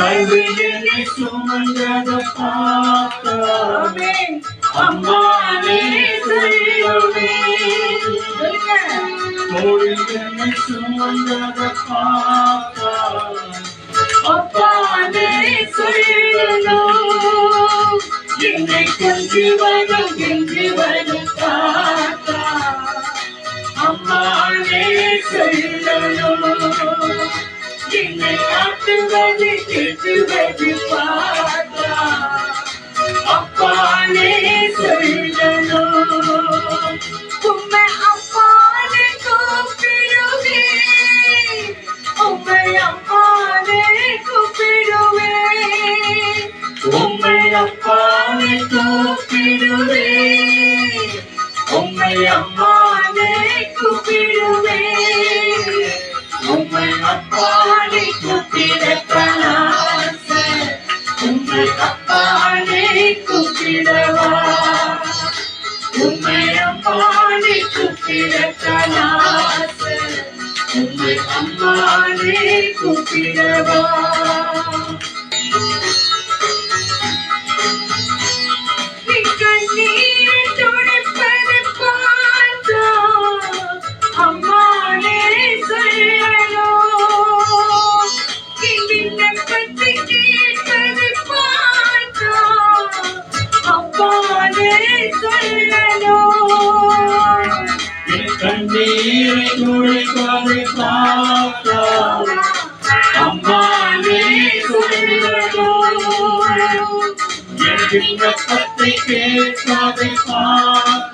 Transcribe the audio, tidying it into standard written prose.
கல்வியை சுமந்தத பார்த்தா அம்மானே சொல்லவே தோழியை சுமந்தத பார்த்தா அப்பானே சொல்லணும் என்னை கொஞ்சுவதும் பார்த்தா அம்மானே சொல்லணும் என்னை காட்டுவது கேட்டுவது பார்த்தா அப்பானே சொல்லணும் உம்மை அப்பானே கூப்பிடுவே உம்மை அப்பானே கூப்பிடுவே உம்மை அப்பானே கூப்பிடுவே உம்மை அம்மானே கூப்பிடுவே உம்மை அப்பானே கூப்பிடத்தனாச உம்மை அப்பானே கூப்பிடவா உம்மை அம்மானே கூப்பிடத்தனாச உம்மை அம்மானே கூப்பிடவா கண்ணீரை துடைப்பதை பார்த்தா அம்மானே சொல்லணும் என் விண்ணப்பத்தை கேட்பதை பார்த்தா